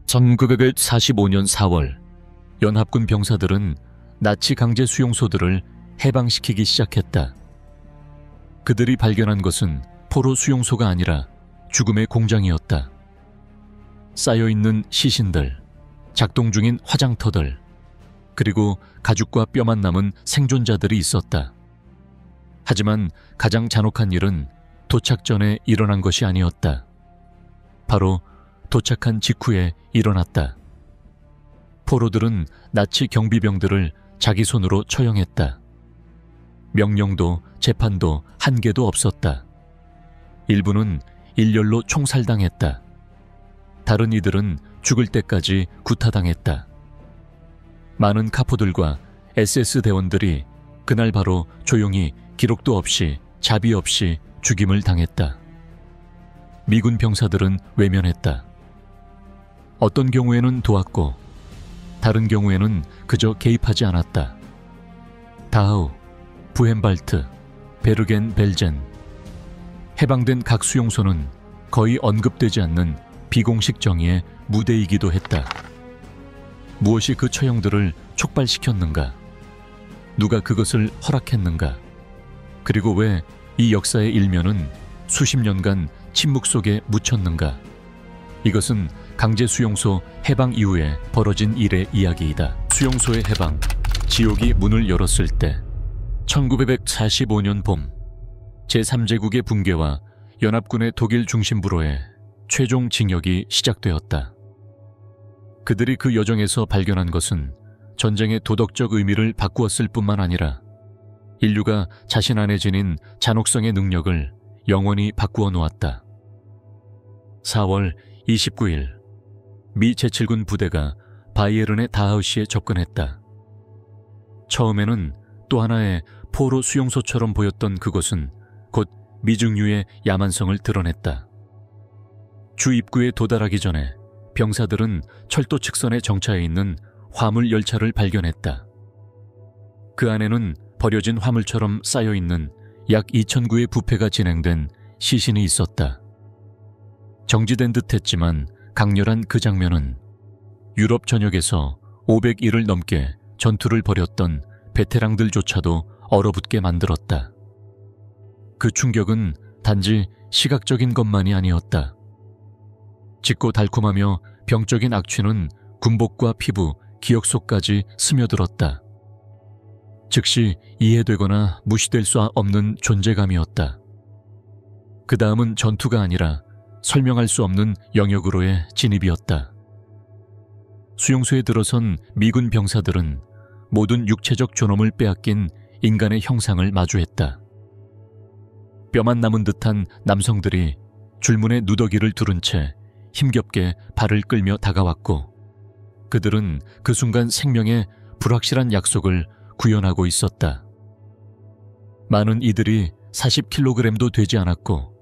1945년 4월, 연합군 병사들은 나치 강제 수용소들을 해방시키기 시작했다. 그들이 발견한 것은 포로 수용소가 아니라 죽음의 공장이었다. 쌓여있는 시신들, 작동 중인 화장터들, 그리고 가죽과 뼈만 남은 생존자들이 있었다. 하지만 가장 잔혹한 일은 도착 전에 일어난 것이 아니었다. 바로 도착한 직후에 일어났다. 포로들은 나치 경비병들을 자기 손으로 처형했다. 명령도 재판도 한 개도 없었다. 일부는 일렬로 총살당했다. 다른 이들은 죽을 때까지 구타당했다. 많은 카포들과 SS 대원들이 그날 바로 조용히 기록도 없이 자비 없이 죽임을 당했다. 미군 병사들은 외면했다. 어떤 경우에는 도왔고 다른 경우에는 그저 개입하지 않았다. 다하우, 부헨발트, 베르겐-벨젠. 해방된 각 수용소는 거의 언급되지 않는 비공식 정의의 무대이기도 했다. 무엇이 그 처형들을 촉발시켰는가? 누가 그것을 허락했는가? 그리고 왜 이 역사의 일면은 수십 년간 침묵 속에 묻혔는가? 이것은 강제 수용소 해방 이후에 벌어진 일의 이야기이다. 수용소의 해방, 지옥이 문을 열었을 때 1945년 봄, 제3제국의 붕괴와 연합군의 독일 중심부로의 최종 징역이 시작되었다. 그들이 그 여정에서 발견한 것은 전쟁의 도덕적 의미를 바꾸었을 뿐만 아니라 인류가 자신 안에 지닌 잔혹성의 능력을 영원히 바꾸어 놓았다. 4월 29일, 미 제7군 부대가 바이에른의 다하우시에 접근했다. 처음에는 또 하나의 포로 수용소처럼 보였던 그곳은 곧 미중류의 야만성을 드러냈다. 주 입구에 도달하기 전에 병사들은 철도 측선에 정차해 있는 화물 열차를 발견했다. 그 안에는 버려진 화물처럼 쌓여있는 약 2,000구의 부패가 진행된 시신이 있었다. 정지된 듯 했지만 강렬한 그 장면은 유럽 전역에서 500일을 넘게 전투를 벌였던 베테랑들조차도 얼어붙게 만들었다. 그 충격은 단지 시각적인 것만이 아니었다. 짙고 달콤하며 병적인 악취는 군복과 피부, 기억 속까지 스며들었다. 즉시 이해되거나 무시될 수 없는 존재감이었다. 그 다음은 전투가 아니라 설명할 수 없는 영역으로의 진입이었다. 수용소에 들어선 미군 병사들은 모든 육체적 존엄을 빼앗긴 인간의 형상을 마주했다. 뼈만 남은 듯한 남성들이 줄무늬 누더기를 두른 채 힘겹게 발을 끌며 다가왔고 그들은 그 순간 생명의 불확실한 약속을 구현하고 있었다. 많은 이들이 40kg도 되지 않았고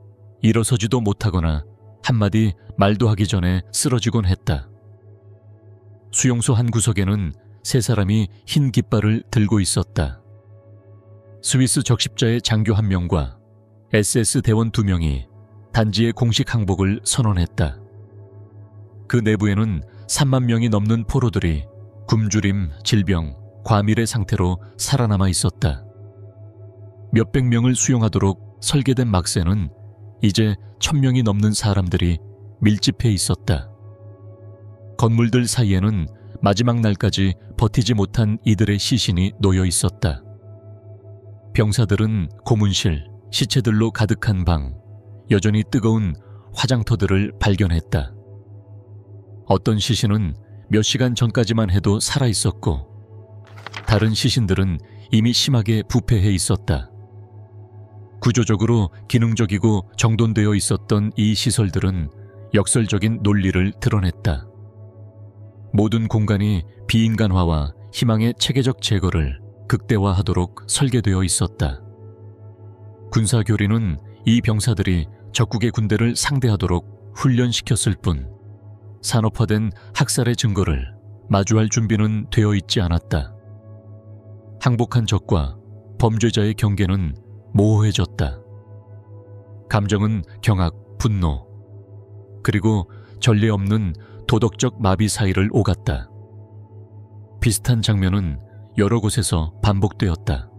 일어서지도 못하거나 한마디 말도 하기 전에 쓰러지곤 했다. 수용소 한 구석에는 세 사람이 흰 깃발을 들고 있었다. 스위스 적십자의 장교 1명과 SS 대원 2명이 단지의 공식 항복을 선언했다. 그 내부에는 3만 명이 넘는 포로들이 굶주림, 질병, 과밀의 상태로 살아남아 있었다. 몇백 명을 수용하도록 설계된 막새는 이제 1,000명이 넘는 사람들이 밀집해 있었다. 건물들 사이에는 마지막 날까지 버티지 못한 이들의 시신이 놓여 있었다. 병사들은 고문실, 시체들로 가득한 방, 여전히 뜨거운 화장터들을 발견했다. 어떤 시신은 몇 시간 전까지만 해도 살아있었고 다른 시신들은 이미 심하게 부패해 있었다. 구조적으로 기능적이고 정돈되어 있었던 이 시설들은 역설적인 논리를 드러냈다. 모든 공간이 비인간화와 희망의 체계적 제거를 극대화하도록 설계되어 있었다. 군사교리는 이 병사들이 적국의 군대를 상대하도록 훈련시켰을 뿐 산업화된 학살의 증거를 마주할 준비는 되어 있지 않았다. 항복한 적과 범죄자의 경계는 모호해졌다. 감정은 경악, 분노, 그리고 전례 없는 도덕적 마비 사이를 오갔다. 비슷한 장면은 여러 곳에서 반복되었다.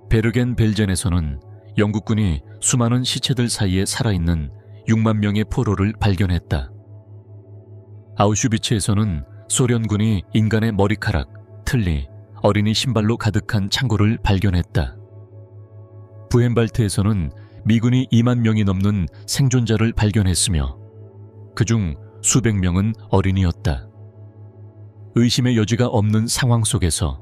베르겐-벨젠에서는 영국군이 수많은 시체들 사이에 살아있는 6만 명의 포로를 발견했다. 아우슈비츠에서는 소련군이 인간의 머리카락, 틀니, 어린이 신발로 가득한 창고를 발견했다. 부헨발트에서는 미군이 2만 명이 넘는 생존자를 발견했으며 그중 수백 명은 어린이였다. 의심의 여지가 없는 상황 속에서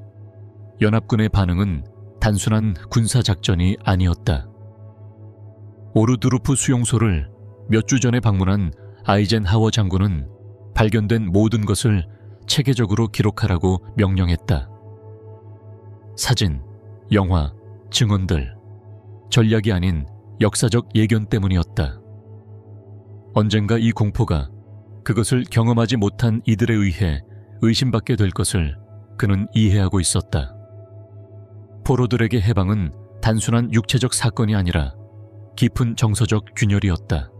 연합군의 반응은 단순한 군사작전이 아니었다. 오르드루프 수용소를 몇 주 전에 방문한 아이젠하워 장군은 발견된 모든 것을 체계적으로 기록하라고 명령했다. 사진, 영화, 증언들, 전략이 아닌 역사적 예견 때문이었다. 언젠가 이 공포가 그것을 경험하지 못한 이들에 의해 의심받게 될 것을 그는 이해하고 있었다. 포로들에게 해방은 단순한 육체적 사건이 아니라 깊은 정서적 균열이었다.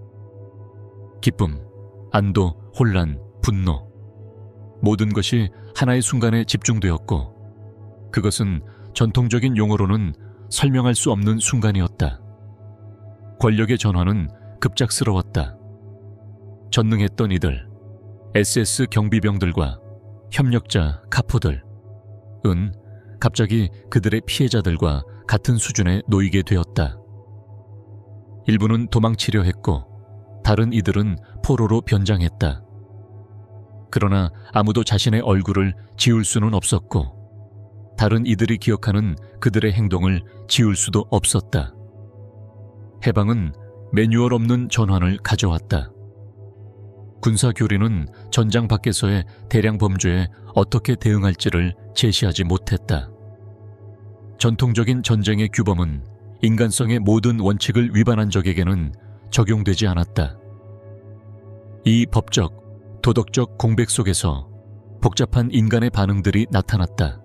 기쁨, 안도, 혼란, 분노, 모든 것이 하나의 순간에 집중되었고 그것은 전통적인 용어로는 설명할 수 없는 순간이었다. 권력의 전환은 급작스러웠다. 전능했던 이들, SS 경비병들과 협력자 카포들은 갑자기 그들의 피해자들과 같은 수준에 놓이게 되었다. 일부는 도망치려 했고 다른 이들은 포로로 변장했다. 그러나 아무도 자신의 얼굴을 지울 수는 없었고 다른 이들이 기억하는 그들의 행동을 지울 수도 없었다. 해방은 매뉴얼 없는 전환을 가져왔다. 군사교리는 전장 밖에서의 대량 범죄에 어떻게 대응할지를 제시하지 못했다. 전통적인 전쟁의 규범은 인간성의 모든 원칙을 위반한 적에게는 적용되지 않았다. 이 법적, 도덕적 공백 속에서 복잡한 인간의 반응들이 나타났다.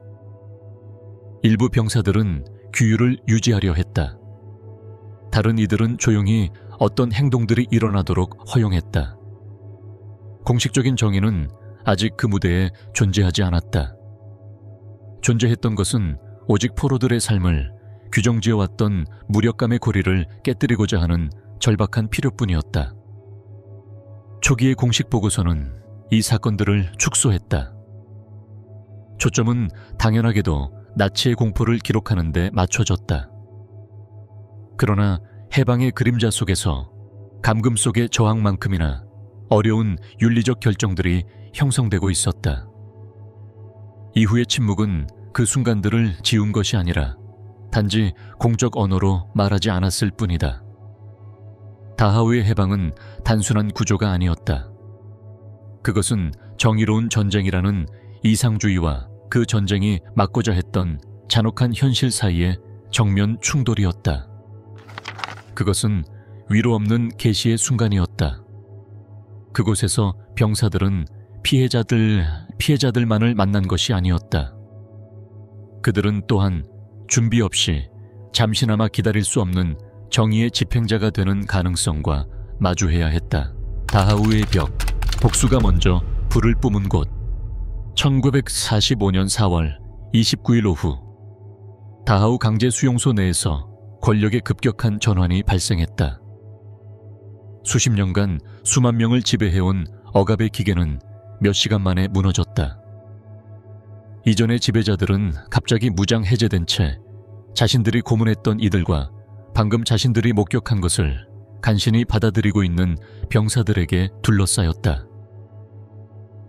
일부 병사들은 규율을 유지하려 했다. 다른 이들은 조용히 어떤 행동들이 일어나도록 허용했다. 공식적인 정의는 아직 그 무대에 존재하지 않았다. 존재했던 것은 오직 포로들의 삶을 규정지어왔던 무력감의 고리를 깨뜨리고자 하는 절박한 필요뿐이었다. 초기의 공식 보고서는 이 사건들을 축소했다. 초점은 당연하게도 나치의 공포를 기록하는 데 맞춰졌다. 그러나 해방의 그림자 속에서 감금 속의 저항만큼이나 어려운 윤리적 결정들이 형성되고 있었다. 이후의 침묵은 그 순간들을 지운 것이 아니라 단지 공적 언어로 말하지 않았을 뿐이다. 다하우의 해방은 단순한 구조가 아니었다. 그것은 정의로운 전쟁이라는 이상주의와 그 전쟁이 막고자 했던 잔혹한 현실 사이의 정면 충돌이었다. 그것은 위로 없는 계시의 순간이었다. 그곳에서 병사들은 피해자들만을 만난 것이 아니었다. 그들은 또한 준비 없이 잠시나마 기다릴 수 없는 정의의 집행자가 되는 가능성과 마주해야 했다. 다하우의 벽, 복수가 먼저 불을 뿜은 곳. 1945년 4월 29일 오후 다하우 강제 수용소 내에서 권력의 급격한 전환이 발생했다. 수십 년간 수만 명을 지배해온 억압의 기계는 몇 시간 만에 무너졌다. 이전의 지배자들은 갑자기 무장 해제된 채 자신들이 고문했던 이들과 방금 자신들이 목격한 것을 간신히 받아들이고 있는 병사들에게 둘러싸였다.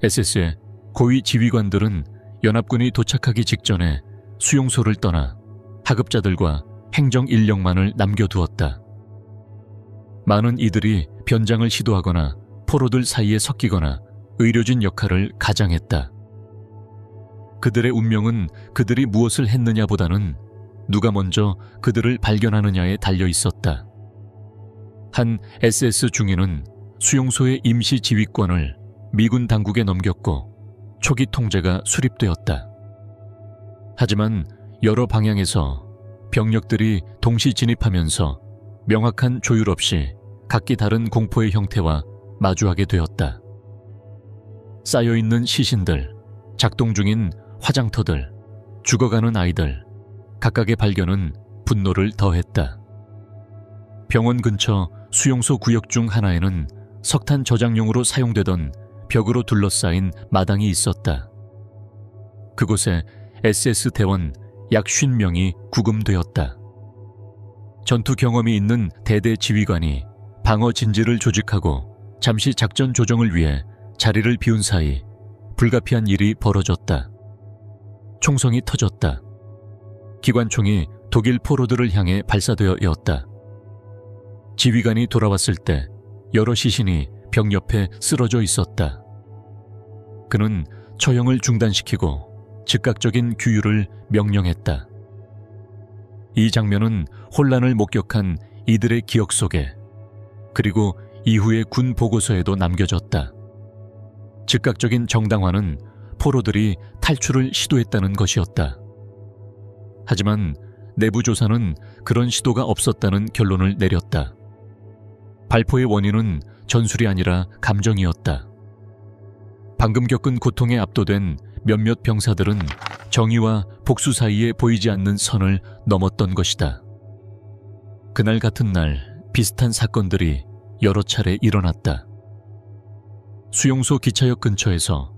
SS의 고위 지휘관들은 연합군이 도착하기 직전에 수용소를 떠나 하급자들과 행정 인력만을 남겨두었다. 많은 이들이 변장을 시도하거나 포로들 사이에 섞이거나 의료진 역할을 가장했다. 그들의 운명은 그들이 무엇을 했느냐보다는 누가 먼저 그들을 발견하느냐에 달려 있었다. 한 SS 중위는 수용소의 임시 지휘권을 미군 당국에 넘겼고 초기 통제가 수립되었다. 하지만 여러 방향에서 병력들이 동시 진입하면서 명확한 조율 없이 각기 다른 공포의 형태와 마주하게 되었다. 쌓여있는 시신들, 작동 중인 화장터들, 죽어가는 아이들, 각각의 발견은 분노를 더했다. 병원 근처 수용소 구역 중 하나에는 석탄 저장용으로 사용되던 벽으로 둘러싸인 마당이 있었다. 그곳에 SS 대원 약 50명이 구금되었다. 전투 경험이 있는 대대 지휘관이 방어 진지를 조직하고 잠시 작전 조정을 위해 자리를 비운 사이 불가피한 일이 벌어졌다. 총성이 터졌다. 기관총이 독일 포로들을 향해 발사되었다. 지휘관이 돌아왔을 때 여러 시신이 벽 옆에 쓰러져 있었다. 그는 처형을 중단시키고 즉각적인 규율을 명령했다. 이 장면은 혼란을 목격한 이들의 기억 속에, 그리고 이후의 군 보고서에도 남겨졌다. 즉각적인 정당화는 포로들이 탈출을 시도했다는 것이었다. 하지만 내부 조사는 그런 시도가 없었다는 결론을 내렸다. 발포의 원인은 전술이 아니라 감정이었다. 방금 겪은 고통에 압도된 몇몇 병사들은 정의와 복수 사이에 보이지 않는 선을 넘었던 것이다. 그날 같은 날 비슷한 사건들이 여러 차례 일어났다. 수용소 기차역 근처에서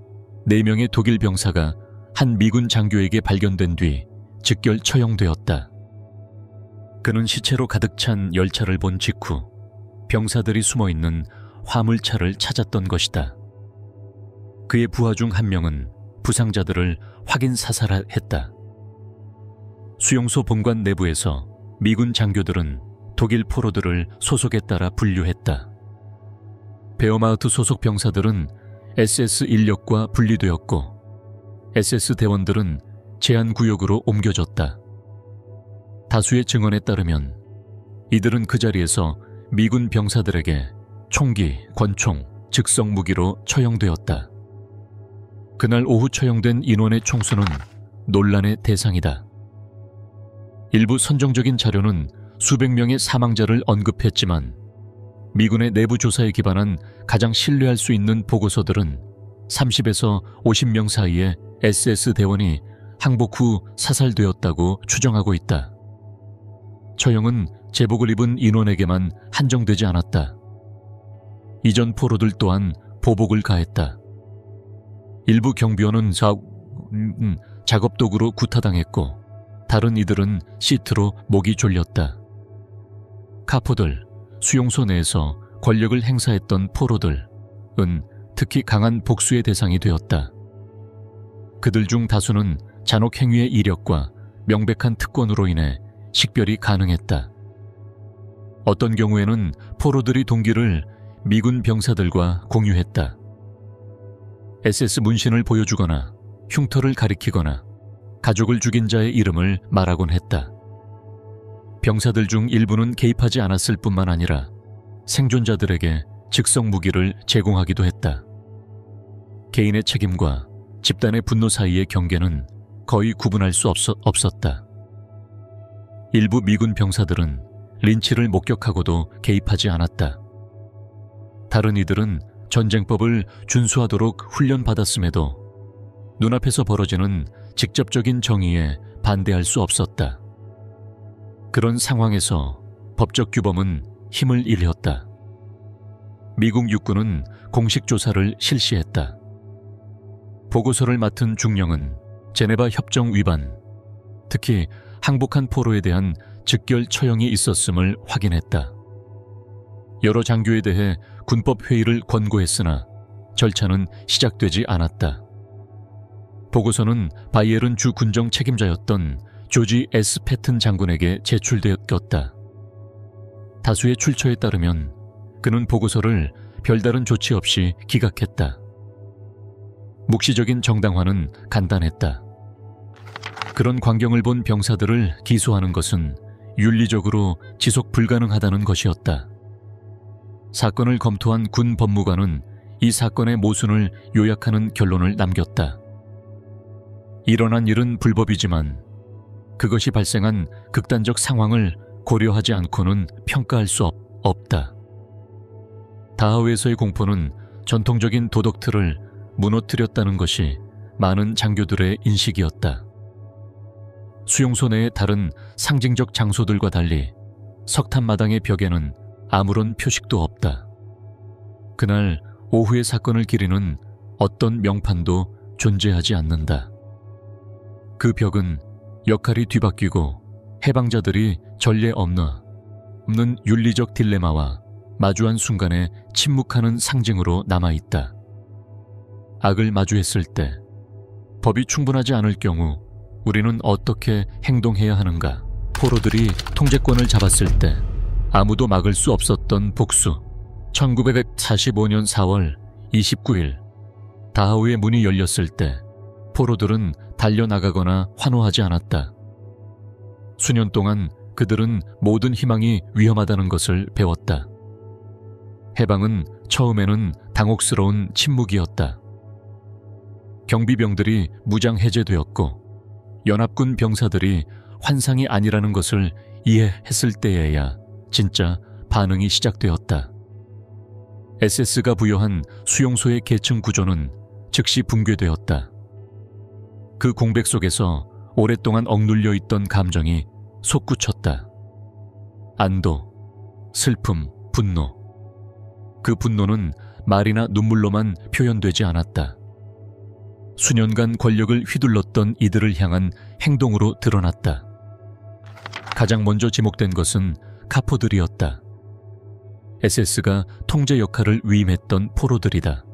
4명의 독일 병사가 한 미군 장교에게 발견된 뒤 즉결 처형되었다. 그는 시체로 가득 찬 열차를 본 직후 병사들이 숨어있는 화물차를 찾았던 것이다. 그의 부하 중 한 명은 부상자들을 확인 사살했다. 수용소 본관 내부에서 미군 장교들은 독일 포로들을 소속에 따라 분류했다. 베어마우트 소속 병사들은 SS 인력과 분리되었고 SS 대원들은 제한구역으로 옮겨졌다. 다수의 증언에 따르면 이들은 그 자리에서 미군 병사들에게 총기, 권총, 즉석 무기로 처형되었다. 그날 오후 처형된 인원의 총수는 논란의 대상이다. 일부 선정적인 자료는 수백 명의 사망자를 언급했지만 미군의 내부 조사에 기반한 가장 신뢰할 수 있는 보고서들은 30에서 50명 사이에 SS 대원이 항복 후 사살되었다고 추정하고 있다. 처형은 제복을 입은 인원에게만 한정되지 않았다. 이전 포로들 또한 보복을 가했다. 일부 경비원은 작업도구로 구타당했고 다른 이들은 시트로 목이 졸렸다. 카포들, 수용소 내에서 권력을 행사했던 포로들은 특히 강한 복수의 대상이 되었다. 그들 중 다수는 잔혹 행위의 이력과 명백한 특권으로 인해 식별이 가능했다. 어떤 경우에는 포로들이 동기를 미군 병사들과 공유했다. SS 문신을 보여주거나 흉터를 가리키거나 가족을 죽인 자의 이름을 말하곤 했다. 병사들 중 일부는 개입하지 않았을 뿐만 아니라 생존자들에게 즉석 무기를 제공하기도 했다. 개인의 책임과 집단의 분노 사이의 경계는 거의 구분할 수 없었다. 일부 미군 병사들은 린치를 목격하고도 개입하지 않았다. 다른 이들은 전쟁법을 준수하도록 훈련받았음에도 눈앞에서 벌어지는 직접적인 정의에 반대할 수 없었다. 그런 상황에서 법적 규범은 힘을 잃었다. 미국 육군은 공식 조사를 실시했다. 보고서를 맡은 중령은 제네바 협정 위반, 특히 항복한 포로에 대한 즉결 처형이 있었음을 확인했다. 여러 장교에 대해 군법 회의를 권고했으나 절차는 시작되지 않았다. 보고서는 바이에른 주 군정 책임자였던 조지 S. 패튼 장군에게 제출되었다. 다수의 출처에 따르면 그는 보고서를 별다른 조치 없이 기각했다. 묵시적인 정당화는 간단했다. 그런 광경을 본 병사들을 기소하는 것은 윤리적으로 지속 불가능하다는 것이었다. 사건을 검토한 군 법무관은 이 사건의 모순을 요약하는 결론을 남겼다. 일어난 일은 불법이지만 그것이 발생한 극단적 상황을 고려하지 않고는 평가할 수 없다. 다하우에서의 공포는 전통적인 도덕 틀을 무너뜨렸다는 것이 많은 장교들의 인식이었다. 수용소 내의 다른 상징적 장소들과 달리 석탄마당의 벽에는 아무런 표식도 없다. 그날 오후의 사건을 기리는 어떤 명판도 존재하지 않는다. 그 벽은 역할이 뒤바뀌고 해방자들이 전례 없는 윤리적 딜레마와 마주한 순간에 침묵하는 상징으로 남아있다. 악을 마주했을 때, 법이 충분하지 않을 경우 우리는 어떻게 행동해야 하는가? 포로들이 통제권을 잡았을 때 아무도 막을 수 없었던 복수. 1945년 4월 29일 다하우의 문이 열렸을 때 포로들은 달려나가거나 환호하지 않았다. 수년 동안 그들은 모든 희망이 위험하다는 것을 배웠다. 해방은 처음에는 당혹스러운 침묵이었다. 경비병들이 무장 해제되었고 연합군 병사들이 환상이 아니라는 것을 이해했을 때에야 진짜 반응이 시작되었다. SS가 부여한 수용소의 계층 구조는 즉시 붕괴되었다. 그 공백 속에서 오랫동안 억눌려 있던 감정이 솟구쳤다. 안도, 슬픔, 분노. 그 분노는 말이나 눈물로만 표현되지 않았다. 수년간 권력을 휘둘렀던 이들을 향한 행동으로 드러났다. 가장 먼저 지목된 것은 카포들이었다. SS가 통제 역할을 위임했던 포로들이다.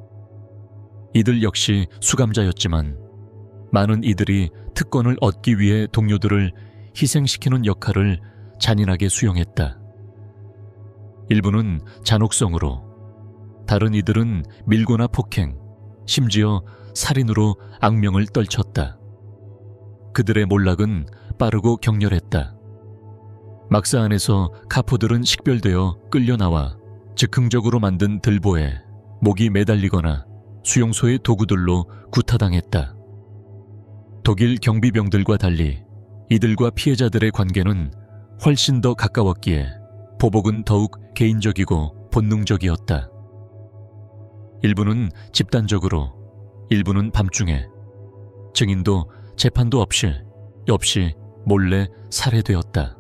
이들 역시 수감자였지만 많은 이들이 특권을 얻기 위해 동료들을 희생시키는 역할을 잔인하게 수용했다. 일부는 잔혹성으로, 다른 이들은 밀고나 폭행, 심지어 살인으로 악명을 떨쳤다. 그들의 몰락은 빠르고 격렬했다. 막사 안에서 카포들은 식별되어 끌려나와 즉흥적으로 만든 들보에 목이 매달리거나 수용소의 도구들로 구타당했다. 독일 경비병들과 달리 이들과 피해자들의 관계는 훨씬 더 가까웠기에 보복은 더욱 개인적이고 본능적이었다. 일부는 집단적으로, 일부는 밤중에, 증인도 재판도 없이 몰래 살해되었다.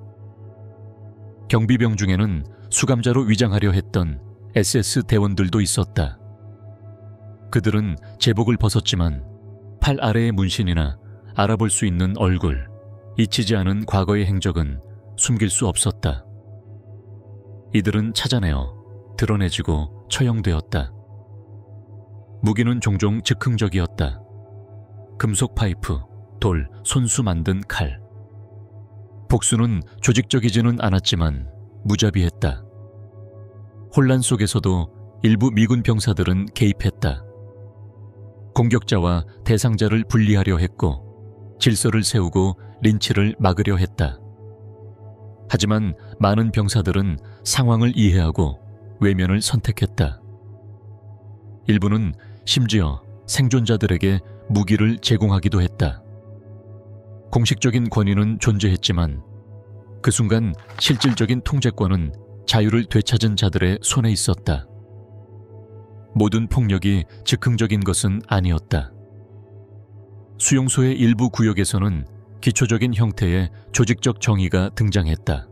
경비병 중에는 수감자로 위장하려 했던 SS 대원들도 있었다. 그들은 제복을 벗었지만 팔 아래의 문신이나 알아볼 수 있는 얼굴, 잊히지 않은 과거의 행적은 숨길 수 없었다. 이들은 찾아내어 드러내지고 처형되었다. 무기는 종종 즉흥적이었다. 금속 파이프, 돌, 손수 만든 칼. 복수는 조직적이지는 않았지만 무자비했다. 혼란 속에서도 일부 미군 병사들은 개입했다. 공격자와 대상자를 분리하려 했고 질서를 세우고 린치를 막으려 했다. 하지만 많은 병사들은 상황을 이해하고 외면을 선택했다. 일부는 심지어 생존자들에게 무기를 제공하기도 했다. 공식적인 권위는 존재했지만 그 순간 실질적인 통제권은 자유를 되찾은 자들의 손에 있었다. 모든 폭력이 즉흥적인 것은 아니었다. 수용소의 일부 구역에서는 기초적인 형태의 조직적 정의가 등장했다.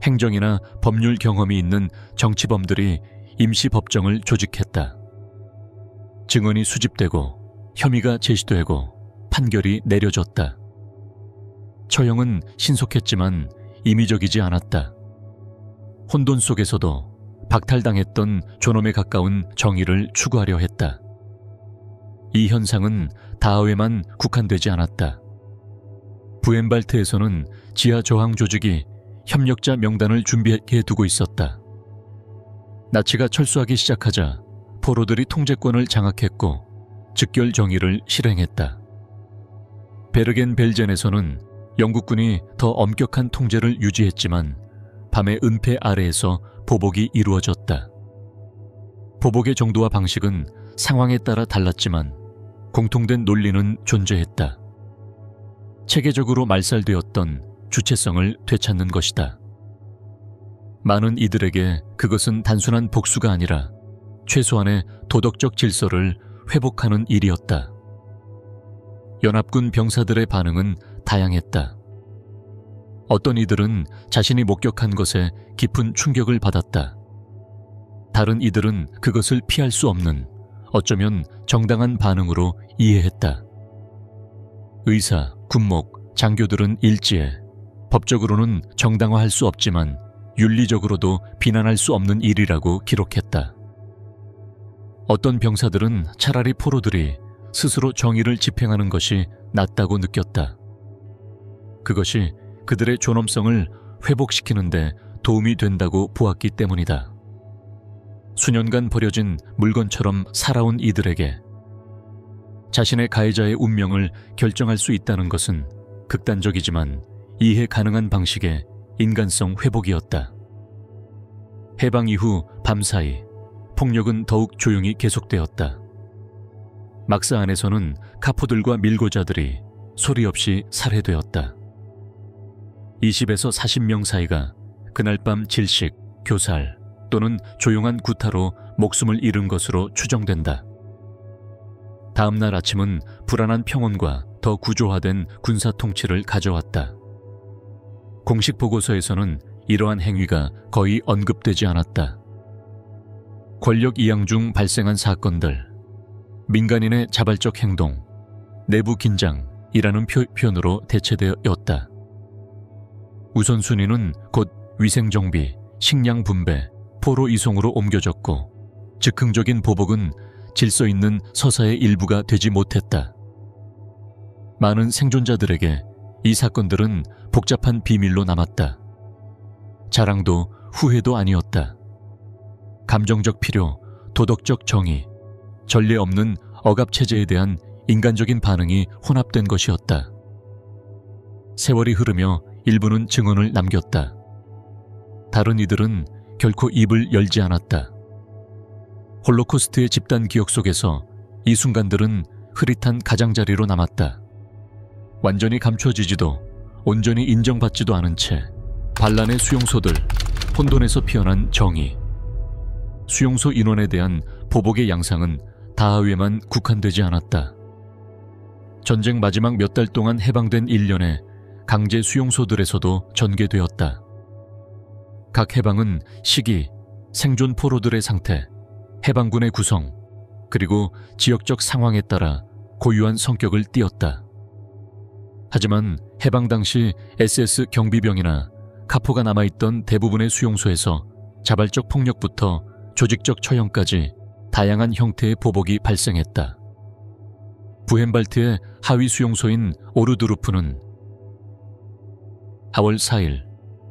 행정이나 법률 경험이 있는 정치범들이 임시법정을 조직했다. 증언이 수집되고 혐의가 제시되고 판결이 내려졌다. 처형은 신속했지만 임의적이지 않았다. 혼돈 속에서도 박탈당했던 존엄에 가까운 정의를 추구하려 했다. 이 현상은 다하웨만 국한되지 않았다. 부엔발트에서는 지하 저항 조직이 협력자 명단을 준비해 두고 있었다. 나치가 철수하기 시작하자 포로들이 통제권을 장악했고 즉결 정의를 실행했다. 베르겐벨젠에서는 영국군이 더 엄격한 통제를 유지했지만 밤의 은폐 아래에서 보복이 이루어졌다. 보복의 정도와 방식은 상황에 따라 달랐지만 공통된 논리는 존재했다. 체계적으로 말살되었던 주체성을 되찾는 것이다. 많은 이들에게 그것은 단순한 복수가 아니라 최소한의 도덕적 질서를 회복하는 일이었다. 연합군 병사들의 반응은 다양했다. 어떤 이들은 자신이 목격한 것에 깊은 충격을 받았다. 다른 이들은 그것을 피할 수 없는, 어쩌면 정당한 반응으로 이해했다. 의사, 군목, 장교들은 일지에 법적으로는 정당화할 수 없지만 윤리적으로도 비난할 수 없는 일이라고 기록했다. 어떤 병사들은 차라리 포로들이 스스로 정의를 집행하는 것이 낫다고 느꼈다. 그것이 그들의 존엄성을 회복시키는 데 도움이 된다고 보았기 때문이다. 수년간 버려진 물건처럼 살아온 이들에게 자신의 가해자의 운명을 결정할 수 있다는 것은 극단적이지만 이해 가능한 방식의 인간성 회복이었다. 해방 이후 밤사이 폭력은 더욱 조용히 계속되었다. 막사 안에서는 카포들과 밀고자들이 소리 없이 살해되었다. 20에서 40명 사이가 그날 밤 질식, 교살 또는 조용한 구타로 목숨을 잃은 것으로 추정된다. 다음 날 아침은 불안한 평온과 더 구조화된 군사 통치를 가져왔다. 공식 보고서에서는 이러한 행위가 거의 언급되지 않았다. 권력 이양 중 발생한 사건들, 민간인의 자발적 행동, 내부 긴장이라는 표현으로 대체되었다. 우선순위는 곧 위생정비, 식량 분배, 포로 이송으로 옮겨졌고 즉흥적인 보복은 질서 있는 서사의 일부가 되지 못했다. 많은 생존자들에게 이 사건들은 복잡한 비밀로 남았다. 자랑도 후회도 아니었다. 감정적 필요, 도덕적 정의, 전례 없는 억압체제에 대한 인간적인 반응이 혼합된 것이었다. 세월이 흐르며 일부는 증언을 남겼다. 다른 이들은 결코 입을 열지 않았다. 홀로코스트의 집단 기억 속에서 이 순간들은 흐릿한 가장자리로 남았다. 완전히 감춰지지도 온전히 인정받지도 않은 채 반란의 수용소들, 혼돈에서 피어난 정의. 수용소 인원에 대한 보복의 양상은 다하위에만 국한되지 않았다. 전쟁 마지막 몇 달 동안 해방된 일련의 강제 수용소들에서도 전개되었다. 각 해방은 시기, 생존 포로들의 상태, 해방군의 구성, 그리고 지역적 상황에 따라 고유한 성격을 띠었다. 하지만 해방 당시 SS 경비병이나 카포가 남아있던 대부분의 수용소에서 자발적 폭력부터 조직적 처형까지 다양한 형태의 보복이 발생했다. 부헨발트의 하위 수용소인 오르드루프는 4월 4일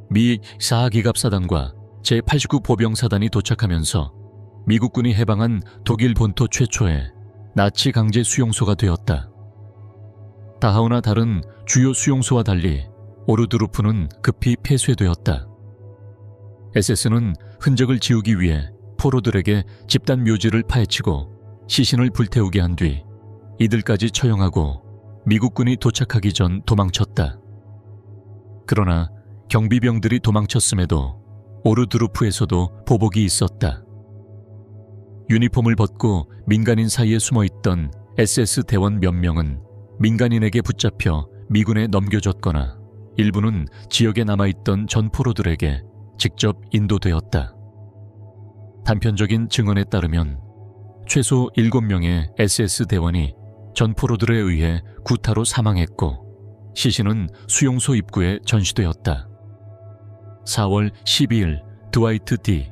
미 4기갑사단과 제89보병사단이 도착하면서 미국군이 해방한 독일 본토 최초의 나치 강제 수용소가 되었다. 다하우나 다른 주요 수용소와 달리 오르드루프는 급히 폐쇄되었다. SS는 흔적을 지우기 위해 포로들에게 집단 묘지를 파헤치고 시신을 불태우게 한 뒤 이들까지 처형하고 미국군이 도착하기 전 도망쳤다. 그러나 경비병들이 도망쳤음에도 오르드루프에서도 보복이 있었다. 유니폼을 벗고 민간인 사이에 숨어있던 SS 대원 몇 명은 민간인에게 붙잡혀 미군에 넘겨졌거나 일부는 지역에 남아있던 전 포로들에게 직접 인도되었다. 단편적인 증언에 따르면 최소 7명의 SS 대원이 전 포로들에 의해 구타로 사망했고 시신은 수용소 입구에 전시되었다. 4월 12일 드와이트 D.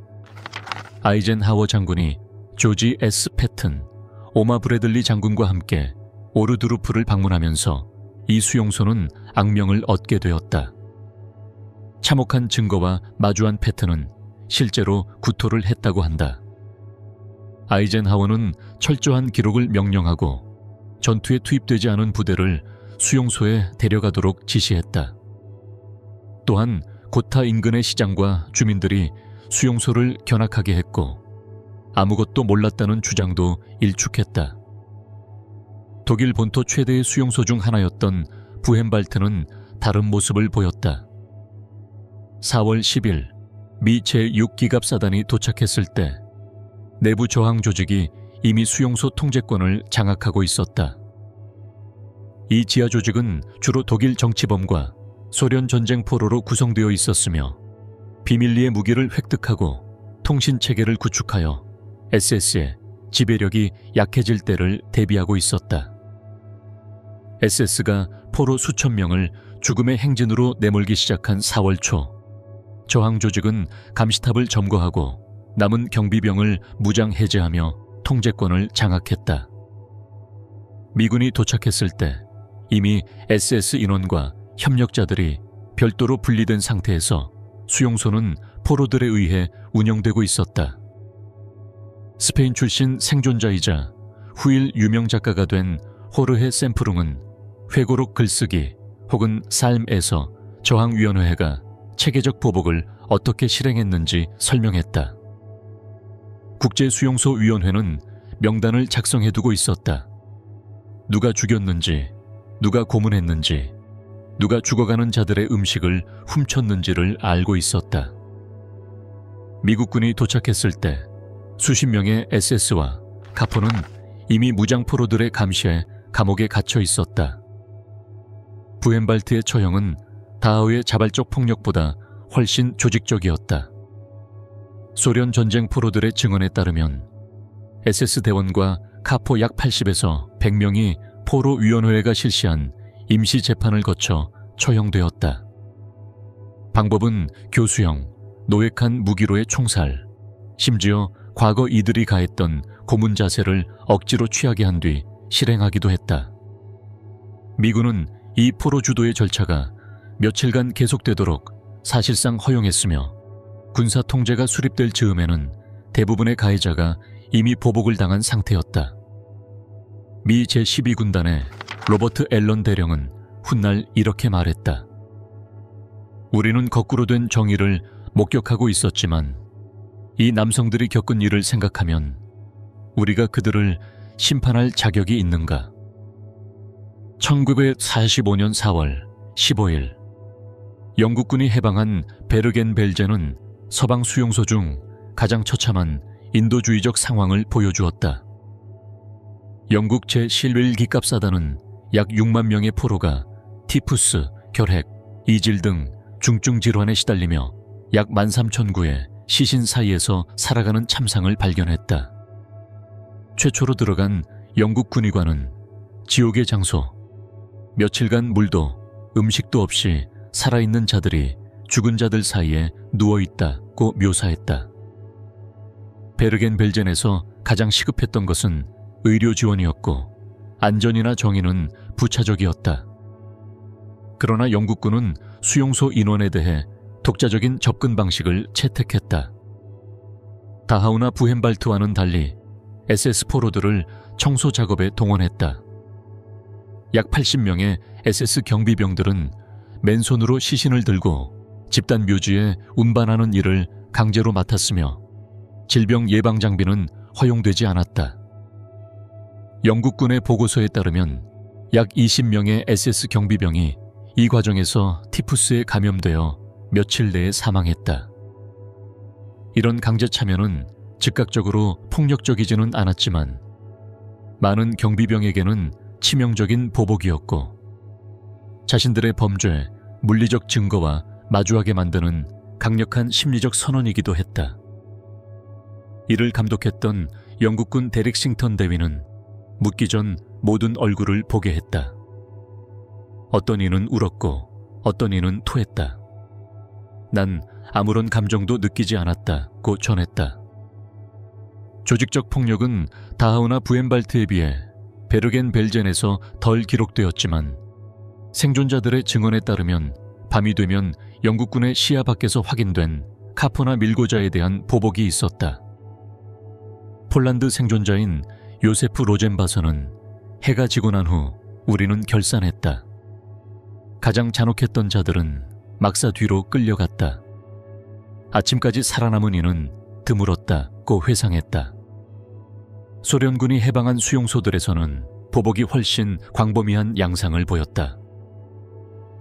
아이젠하워 장군이 조지 S. 패튼, 오마 브래들리 장군과 함께 오르드루프를 방문하면서 이 수용소는 악명을 얻게 되었다. 참혹한 증거와 마주한 패튼은 실제로 구토를 했다고 한다. 아이젠하워는 철저한 기록을 명령하고 전투에 투입되지 않은 부대를 수용소에 데려가도록 지시했다. 또한 고타 인근의 시장과 주민들이 수용소를 견학하게 했고 아무것도 몰랐다는 주장도 일축했다. 독일 본토 최대의 수용소 중 하나였던 부헨발트는 다른 모습을 보였다. 4월 10일 미 제6기갑사단이 도착했을 때 내부 저항 조직이 이미 수용소 통제권을 장악하고 있었다. 이 지하 조직은 주로 독일 정치범과 소련 전쟁 포로로 구성되어 있었으며 비밀리에 무기를 획득하고 통신 체계를 구축하여 SS의 지배력이 약해질 때를 대비하고 있었다. SS가 포로 수천 명을 죽음의 행진으로 내몰기 시작한 4월 초, 저항 조직은 감시탑을 점거하고 남은 경비병을 무장 해제하며 통제권을 장악했다. 미군이 도착했을 때 이미 SS 인원과 협력자들이 별도로 분리된 상태에서 수용소는 포로들에 의해 운영되고 있었다. 스페인 출신 생존자이자 후일 유명 작가가 된 호르헤 샘프룽은 회고록 글쓰기 혹은 삶에서 저항위원회가 체계적 보복을 어떻게 실행했는지 설명했다. 국제수용소위원회는 명단을 작성해두고 있었다. 누가 죽였는지, 누가 고문했는지, 누가 죽어가는 자들의 음식을 훔쳤는지를 알고 있었다. 미국군이 도착했을 때 수십 명의 SS와 카포는 이미 무장포로들의 감시에 감옥에 갇혀 있었다. 부헨발트의 처형은 다하우의 자발적 폭력보다 훨씬 조직적이었다. 소련 전쟁 포로들의 증언에 따르면 SS 대원과 카포 약 80에서 100명이 포로위원회가 실시한 임시 재판을 거쳐 처형되었다. 방법은 교수형, 노획한 무기로의 총살, 심지어 과거 이들이 가했던 고문 자세를 억지로 취하게 한 뒤 실행하기도 했다. 미군은 이 포로 주도의 절차가 며칠간 계속되도록 사실상 허용했으며 군사 통제가 수립될 즈음에는 대부분의 가해자가 이미 보복을 당한 상태였다. 미 제12군단의 로버트 앨런 대령은 훗날 이렇게 말했다. 우리는 거꾸로 된 정의를 목격하고 있었지만 이 남성들이 겪은 일을 생각하면 우리가 그들을 심판할 자격이 있는가? 1945년 4월 15일 영국군이 해방한 베르겐벨제는 서방 수용소 중 가장 처참한 인도주의적 상황을 보여주었다. 영국 제11 기갑사단은 약 6만 명의 포로가 티푸스, 결핵, 이질 등 중증 질환에 시달리며 약 13,000구의 시신 사이에서 살아가는 참상을 발견했다. 최초로 들어간 영국 군의관은 지옥의 장소, 며칠간 물도 음식도 없이 살아있는 자들이 죽은 자들 사이에 누워있다고 묘사했다. 베르겐벨젠에서 가장 시급했던 것은 의료 지원이었고 안전이나 정의는 부차적이었다. 그러나 영국군은 수용소 인원에 대해 독자적인 접근 방식을 채택했다. 다하우나 부헨발트와는 달리 SS 포로들을 청소 작업에 동원했다. 약 80명의 SS 경비병들은 맨손으로 시신을 들고 집단 묘지에 운반하는 일을 강제로 맡았으며 질병 예방 장비는 허용되지 않았다. 영국군의 보고서에 따르면 약 20명의 SS 경비병이 이 과정에서 티푸스에 감염되어 며칠 내에 사망했다. 이런 강제 참여는 즉각적으로 폭력적이지는 않았지만 많은 경비병에게는 치명적인 보복이었고 자신들의 범죄, 물리적 증거와 마주하게 만드는 강력한 심리적 선언이기도 했다. 이를 감독했던 영국군 데릭싱턴 대위는 묻기 전 모든 얼굴을 보게 했다. 어떤 이는 울었고 어떤 이는 토했다. 난 아무런 감정도 느끼지 않았다고 전했다. 조직적 폭력은 다하우나 부헨발트에 비해 베르겐벨젠에서 덜 기록되었지만 생존자들의 증언에 따르면 밤이 되면 영국군의 시야 밖에서 확인된 카포나 밀고자에 대한 보복이 있었다. 폴란드 생존자인 요세프 로젠바서는 해가 지고 난 후 우리는 결산했다. 가장 잔혹했던 자들은 막사 뒤로 끌려갔다. 아침까지 살아남은 이는 드물었다고 회상했다. 소련군이 해방한 수용소들에서는 보복이 훨씬 광범위한 양상을 보였다.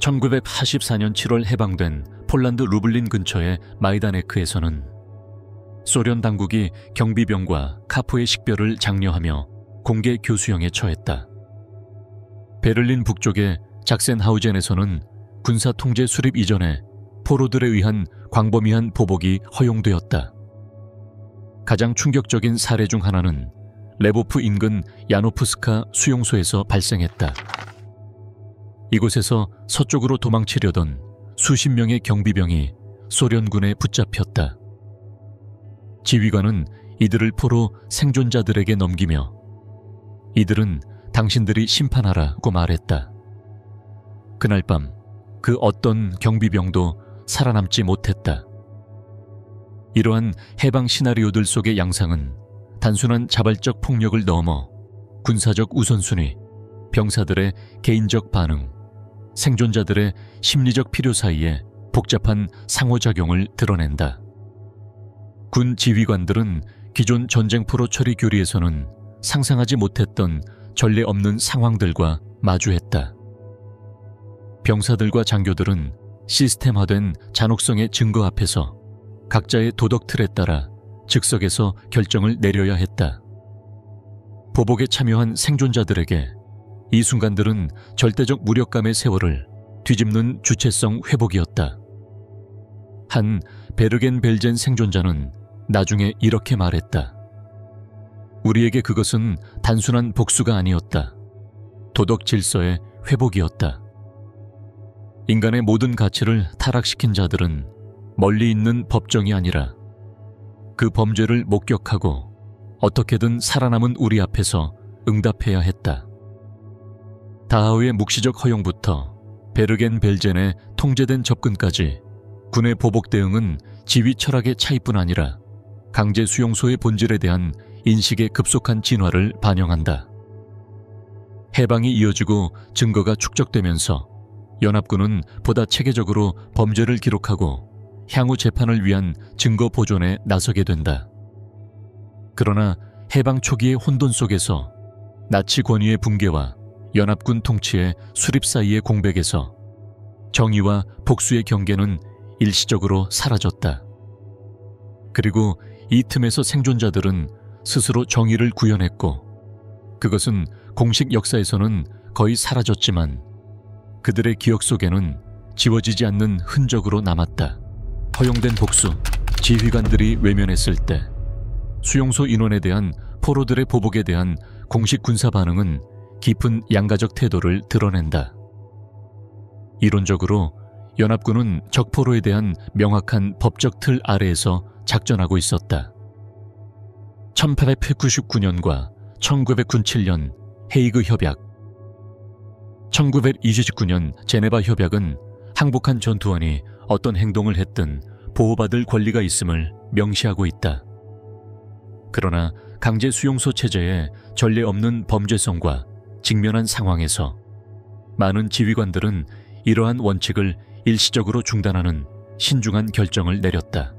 1944년 7월 해방된 폴란드 루블린 근처의 마이다네크에서는 소련 당국이 경비병과 카포의 식별을 장려하며 공개 교수형에 처했다. 베를린 북쪽의 작센하우젠에서는 군사 통제 수립 이전에 포로들에 의한 광범위한 보복이 허용되었다. 가장 충격적인 사례 중 하나는 레보프 인근 야노프스카 수용소에서 발생했다. 이곳에서 서쪽으로 도망치려던 수십 명의 경비병이 소련군에 붙잡혔다. 지휘관은 이들을 포로 생존자들에게 넘기며 이들은 당신들이 심판하라고 말했다. 그날 밤 그 어떤 경비병도 살아남지 못했다. 이러한 해방 시나리오들 속의 양상은 단순한 자발적 폭력을 넘어 군사적 우선순위, 병사들의 개인적 반응, 생존자들의 심리적 필요 사이에 복잡한 상호작용을 드러낸다. 군 지휘관들은 기존 전쟁포로 처리 교리에서는 상상하지 못했던 전례 없는 상황들과 마주했다. 병사들과 장교들은 시스템화된 잔혹성의 증거 앞에서 각자의 도덕 틀에 따라 즉석에서 결정을 내려야 했다. 보복에 참여한 생존자들에게 이 순간들은 절대적 무력감의 세월을 뒤집는 주체성 회복이었다. 한 베르겐-벨젠 생존자는 나중에 이렇게 말했다. 우리에게 그것은 단순한 복수가 아니었다. 도덕 질서의 회복이었다. 인간의 모든 가치를 타락시킨 자들은 멀리 있는 법정이 아니라 그 범죄를 목격하고 어떻게든 살아남은 우리 앞에서 응답해야 했다. 다하우의 묵시적 허용부터 베르겐-벨젠의 통제된 접근까지 군의 보복 대응은 지휘 철학의 차이뿐 아니라 강제 수용소의 본질에 대한 인식의 급속한 진화를 반영한다. 해방이 이어지고 증거가 축적되면서 연합군은 보다 체계적으로 범죄를 기록하고 향후 재판을 위한 증거 보존에 나서게 된다. 그러나 해방 초기의 혼돈 속에서 나치 권위의 붕괴와 연합군 통치의 수립 사이의 공백에서 정의와 복수의 경계는 일시적으로 사라졌다. 그리고 이 틈에서 생존자들은 스스로 정의를 구현했고 그것은 공식 역사에서는 거의 사라졌지만 그들의 기억 속에는 지워지지 않는 흔적으로 남았다. 허용된 복수, 지휘관들이 외면했을 때 수용소 인원에 대한 포로들의 보복에 대한 공식 군사 반응은 깊은 양가적 태도를 드러낸다. 이론적으로 연합군은 적포로에 대한 명확한 법적 틀 아래에서 작전하고 있었다. 1899년과 1997년 헤이그 협약, 1929년 제네바 협약은 항복한 전투원이 어떤 행동을 했든 보호받을 권리가 있음을 명시하고 있다. 그러나 강제 수용소 체제의 전례 없는 범죄성과 직면한 상황에서 많은 지휘관들은 이러한 원칙을 일시적으로 중단하는 신중한 결정을 내렸다.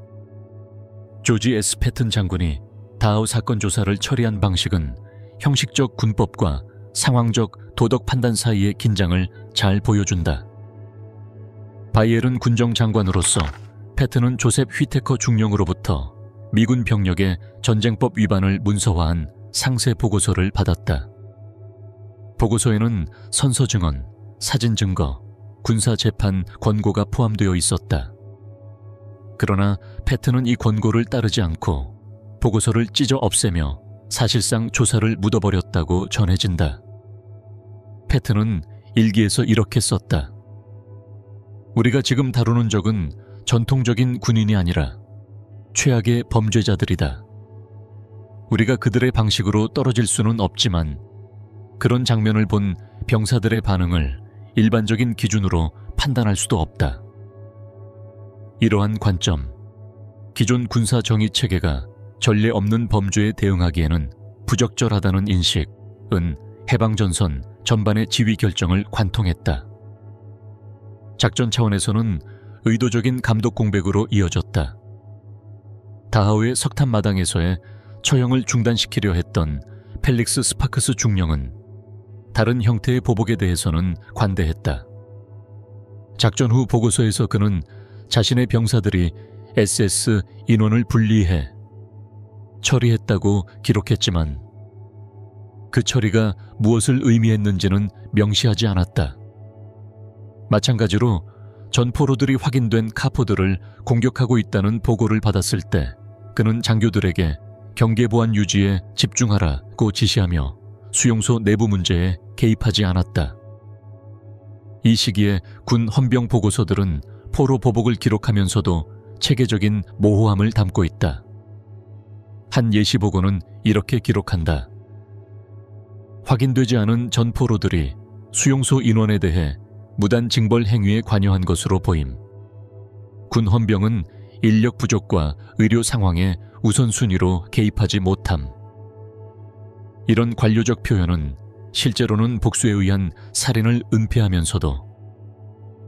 조지 S. 패튼 장군이 다하우 사건 조사를 처리한 방식은 형식적 군법과 상황적 도덕 판단 사이의 긴장을 잘 보여준다. 바이에른 군정장관으로서 패튼은 조셉 휘테커 중령으로부터 미군 병력의 전쟁법 위반을 문서화한 상세 보고서를 받았다. 보고서에는 선서 증언, 사진 증거, 군사 재판 권고가 포함되어 있었다. 그러나 패튼은 이 권고를 따르지 않고 보고서를 찢어 없애며 사실상 조사를 묻어버렸다고 전해진다. 패튼은 일기에서 이렇게 썼다. 우리가 지금 다루는 적은 전통적인 군인이 아니라 최악의 범죄자들이다. 우리가 그들의 방식으로 떨어질 수는 없지만 그런 장면을 본 병사들의 반응을 일반적인 기준으로 판단할 수도 없다. 이러한 관점, 기존 군사 정의 체계가 전례 없는 범죄에 대응하기에는 부적절하다는 인식은 해방전선 전반의 지휘 결정을 관통했다. 작전 차원에서는 의도적인 감독 공백으로 이어졌다. 다하우의 석탄 마당에서의 처형을 중단시키려 했던 펠릭스 스파크스 중령은 다른 형태의 보복에 대해서는 관대했다. 작전 후 보고서에서 그는 자신의 병사들이 SS 인원을 분리해 처리했다고 기록했지만 그 처리가 무엇을 의미했는지는 명시하지 않았다. 마찬가지로 전 포로들이 확인된 카포들을 공격하고 있다는 보고를 받았을 때 그는 장교들에게 경계보안 유지에 집중하라고 지시하며 수용소 내부 문제에 개입하지 않았다. 이 시기에 군 헌병 보고서들은 포로 보복을 기록하면서도 체계적인 모호함을 담고 있다. 한 예시 보고는 이렇게 기록한다. 확인되지 않은 전 포로들이 수용소 인원에 대해 무단 징벌 행위에 관여한 것으로 보임. 군 헌병은 인력 부족과 의료 상황에 우선순위로 개입하지 못함. 이런 관료적 표현은 실제로는 복수에 의한 살인을 은폐하면서도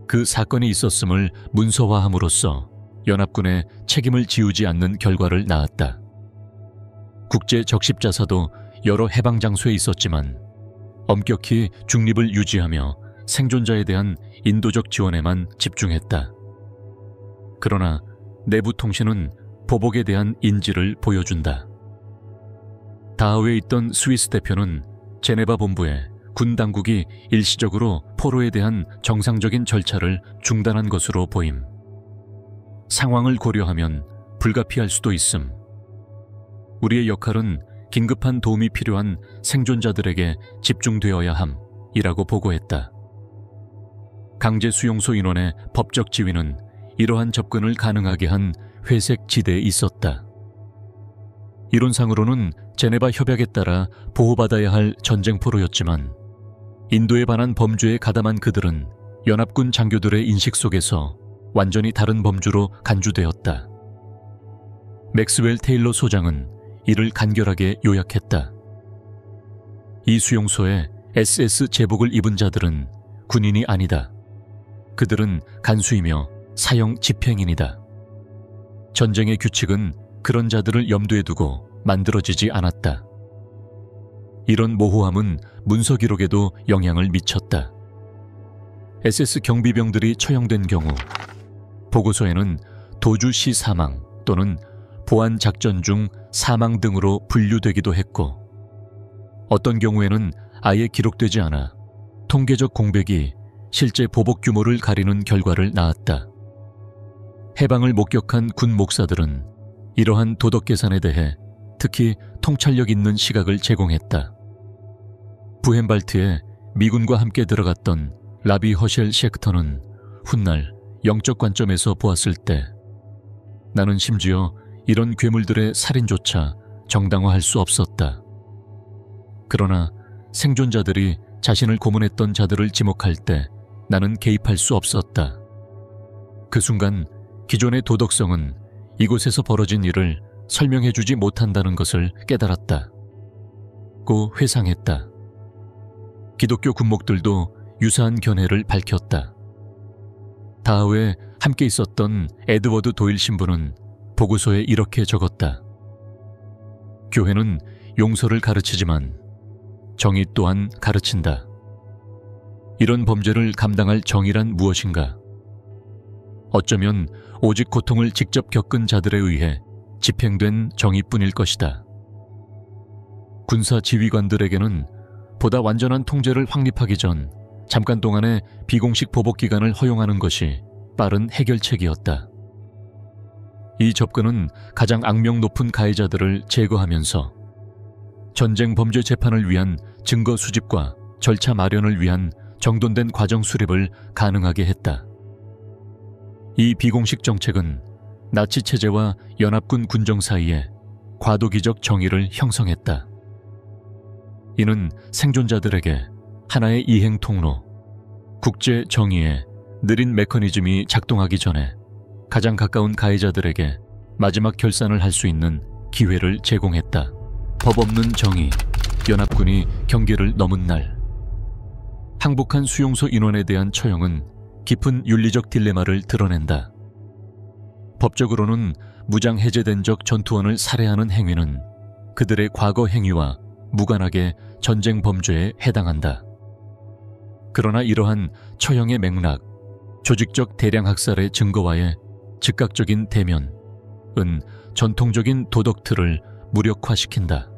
그 사건이 있었음을 문서화함으로써 연합군의 책임을 지우지 않는 결과를 낳았다. 국제 적십자사도 여러 해방 장소에 있었지만 엄격히 중립을 유지하며 생존자에 대한 인도적 지원에만 집중했다. 그러나 내부 통신은 보복에 대한 인지를 보여준다. 다하우에 있던 스위스 대표는 제네바 본부에 군 당국이 일시적으로 포로에 대한 정상적인 절차를 중단한 것으로 보임. 상황을 고려하면 불가피할 수도 있음. 우리의 역할은 긴급한 도움이 필요한 생존자들에게 집중되어야 함이라고 보고했다. 강제 수용소 인원의 법적 지위는 이러한 접근을 가능하게 한 회색 지대에 있었다. 이론상으로는 제네바 협약에 따라 보호받아야 할 전쟁포로였지만 인도에 반한 범죄에 가담한 그들은 연합군 장교들의 인식 속에서 완전히 다른 범주로 간주되었다. 맥스웰 테일러 소장은 이를 간결하게 요약했다. 이 수용소에 SS 제복을 입은 자들은 군인이 아니다. 그들은 간수이며 사형 집행인이다. 전쟁의 규칙은 그런 자들을 염두에 두고 만들어지지 않았다. 이런 모호함은 문서 기록에도 영향을 미쳤다. SS 경비병들이 처형된 경우 보고서에는 도주 시 사망 또는 보안 작전 중 사망 등으로 분류되기도 했고 어떤 경우에는 아예 기록되지 않아 통계적 공백이 실제 보복 규모를 가리는 결과를 낳았다. 해방을 목격한 군 목사들은 이러한 도덕 계산에 대해 특히 통찰력 있는 시각을 제공했다. 부헨발트에 미군과 함께 들어갔던 라비 허셸 셰크터는 훗날 영적 관점에서 보았을 때 나는 심지어 이런 괴물들의 살인조차 정당화할 수 없었다. 그러나 생존자들이 자신을 고문했던 자들을 지목할 때 나는 개입할 수 없었다. 그 순간 기존의 도덕성은 이곳에서 벌어진 일을 설명해주지 못한다는 것을 깨달았다. 고 회상했다. 기독교 군목들도 유사한 견해를 밝혔다. 다하우에 함께 있었던 에드워드 도일 신부는 보고서에 이렇게 적었다. 교회는 용서를 가르치지만 정의 또한 가르친다. 이런 범죄를 감당할 정의란 무엇인가? 어쩌면 오직 고통을 직접 겪은 자들에 의해 집행된 정의뿐일 것이다. 군사 지휘관들에게는 보다 완전한 통제를 확립하기 전 잠깐 동안의 비공식 보복 기간을 허용하는 것이 빠른 해결책이었다. 이 접근은 가장 악명 높은 가해자들을 제거하면서 전쟁 범죄 재판을 위한 증거 수집과 절차 마련을 위한 정돈된 과정 수립을 가능하게 했다. 이 비공식 정책은 나치 체제와 연합군 군정 사이에 과도기적 정의를 형성했다. 이는 생존자들에게 하나의 이행 통로, 국제 정의의 느린 메커니즘이 작동하기 전에 가장 가까운 가해자들에게 마지막 결산을 할 수 있는 기회를 제공했다. 법 없는 정의, 연합군이 경계를 넘은 날. 항복한 수용소 인원에 대한 처형은 깊은 윤리적 딜레마를 드러낸다. 법적으로는 무장 해제된 적 전투원을 살해하는 행위는 그들의 과거 행위와 무관하게 전쟁 범죄에 해당한다. 그러나 이러한 처형의 맥락, 조직적 대량 학살의 증거와의 즉각적인 대면은 전통적인 도덕 틀을 무력화시킨다.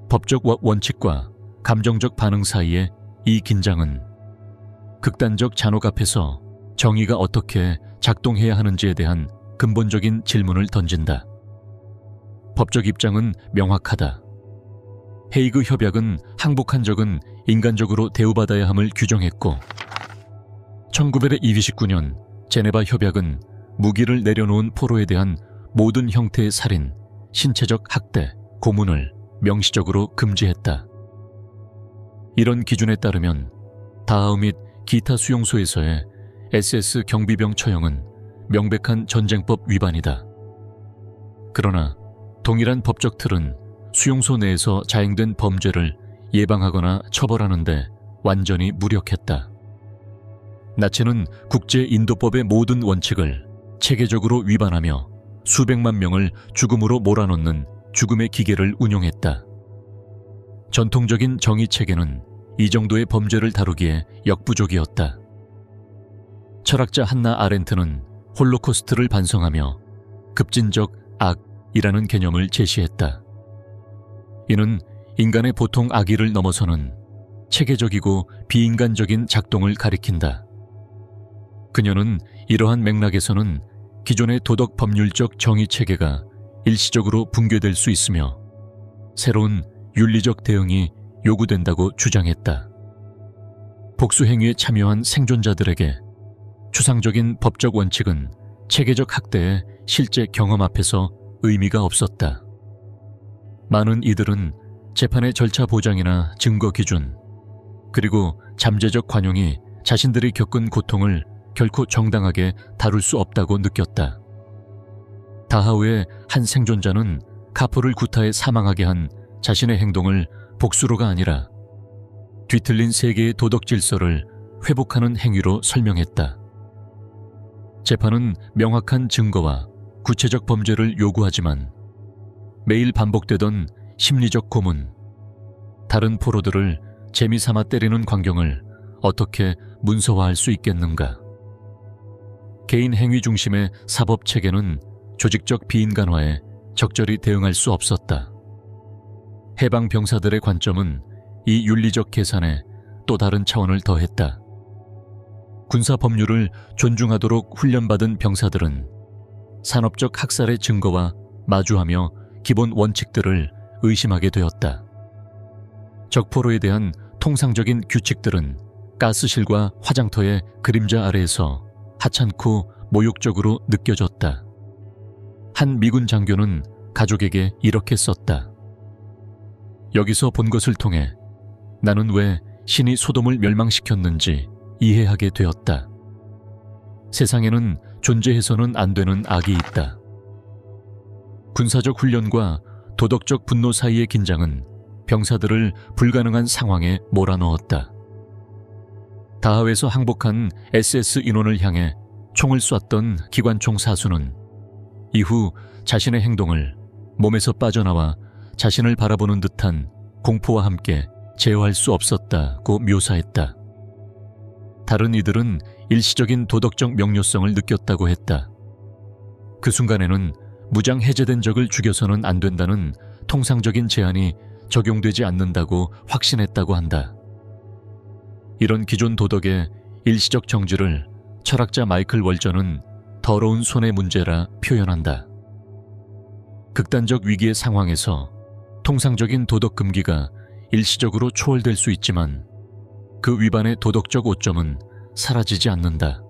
법적 원칙과 감정적 반응 사이의 이 긴장은 극단적 잔혹 앞에서 정의가 어떻게 작동해야 하는지에 대한 근본적인 질문을 던진다. 법적 입장은 명확하다. 헤이그 협약은 항복한 적은 인간적으로 대우받아야 함을 규정했고, 1929년 제네바 협약은 무기를 내려놓은 포로에 대한 모든 형태의 살인, 신체적 학대, 고문을 명시적으로 금지했다. 이런 기준에 따르면 다하우 및 기타 수용소에서의 SS 경비병 처형은 명백한 전쟁법 위반이다. 그러나 동일한 법적 틀은 수용소 내에서 자행된 범죄를 예방하거나 처벌하는 데 완전히 무력했다. 나치는 국제인도법의 모든 원칙을 체계적으로 위반하며 수백만 명을 죽음으로 몰아넣는 죽음의 기계를 운용했다. 전통적인 정의 체계는 이 정도의 범죄를 다루기에 역부족이었다. 철학자 한나 아렌트는 홀로코스트를 반성하며 급진적 악이라는 개념을 제시했다. 이는 인간의 보통 악의를 넘어서는 체계적이고 비인간적인 작동을 가리킨다. 그녀는 이러한 맥락에서는 기존의 도덕 법률적 정의 체계가 일시적으로 붕괴될 수 있으며 새로운 윤리적 대응이 요구된다고 주장했다. 복수행위에 참여한 생존자들에게 추상적인 법적 원칙은 체계적 학대의 실제 경험 앞에서 의미가 없었다. 많은 이들은 재판의 절차 보장이나 증거 기준, 그리고 잠재적 관용이 자신들이 겪은 고통을 결코 정당하게 다룰 수 없다고 느꼈다. 다하우의 한 생존자는 카포를 구타해 사망하게 한 자신의 행동을 복수로가 아니라 뒤틀린 세계의 도덕 질서를 회복하는 행위로 설명했다. 재판은 명확한 증거와 구체적 범죄를 요구하지만 매일 반복되던 심리적 고문, 다른 포로들을 재미삼아 때리는 광경을 어떻게 문서화할 수 있겠는가? 개인 행위 중심의 사법 체계는 조직적 비인간화에 적절히 대응할 수 없었다. 해방 병사들의 관점은 이 윤리적 계산에 또 다른 차원을 더했다. 군사 법률을 존중하도록 훈련받은 병사들은 산업적 학살의 증거와 마주하며 기본 원칙들을 의심하게 되었다. 적포로에 대한 통상적인 규칙들은 가스실과 화장터의 그림자 아래에서 하찮고 모욕적으로 느껴졌다. 한 미군 장교는 가족에게 이렇게 썼다. 여기서 본 것을 통해 나는 왜 신이 소돔을 멸망시켰는지 이해하게 되었다. 세상에는 존재해서는 안 되는 악이 있다. 군사적 훈련과 도덕적 분노 사이의 긴장은 병사들을 불가능한 상황에 몰아넣었다. 다하우에서 항복한 SS 인원을 향해 총을 쐈던 기관총 사수는 이후 자신의 행동을 몸에서 빠져나와 자신을 바라보는 듯한 공포와 함께 제어할 수 없었다고 묘사했다. 다른 이들은 일시적인 도덕적 명료성을 느꼈다고 했다. 그 순간에는 무장 해제된 적을 죽여서는 안 된다는 통상적인 제한이 적용되지 않는다고 확신했다고 한다. 이런 기존 도덕의 일시적 정지를 철학자 마이클 월전은 더러운 손의 문제라 표현한다. 극단적 위기의 상황에서 통상적인 도덕 금기가 일시적으로 초월될 수 있지만 그 위반의 도덕적 오점은 사라지지 않는다.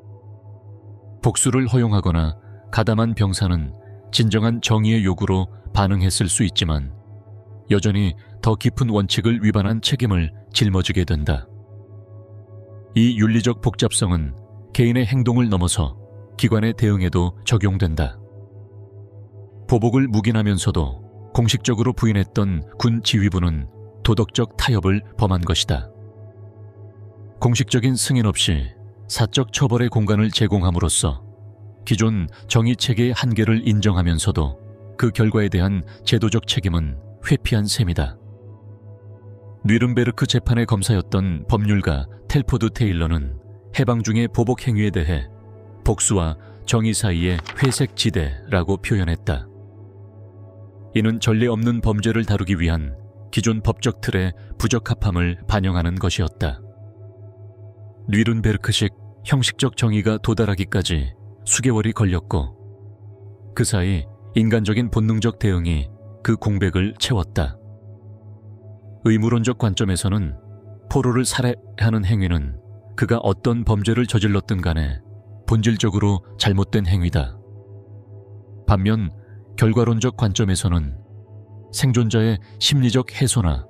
복수를 허용하거나 가담한 병사는 진정한 정의의 요구로 반응했을 수 있지만 여전히 더 깊은 원칙을 위반한 책임을 짊어지게 된다. 이 윤리적 복잡성은 개인의 행동을 넘어서 기관의 대응에도 적용된다. 보복을 묵인하면서도 공식적으로 부인했던 군 지휘부는 도덕적 타협을 범한 것이다. 공식적인 승인 없이 사적 처벌의 공간을 제공함으로써 기존 정의체계의 한계를 인정하면서도 그 결과에 대한 제도적 책임은 회피한 셈이다. 뉘른베르크 재판의 검사였던 법률가 텔포드 테일러는 해방 중의 보복 행위에 대해 복수와 정의 사이의 회색 지대라고 표현했다. 이는 전례 없는 범죄를 다루기 위한 기존 법적 틀의 부적합함을 반영하는 것이었다. 뉘른베르크식 형식적 정의가 도달하기까지 수개월이 걸렸고 그 사이 인간적인 본능적 대응이 그 공백을 채웠다. 의무론적 관점에서는 포로를 살해하는 행위는 그가 어떤 범죄를 저질렀든 간에 본질적으로 잘못된 행위다. 반면 결과론적 관점에서는 생존자의 심리적 해소나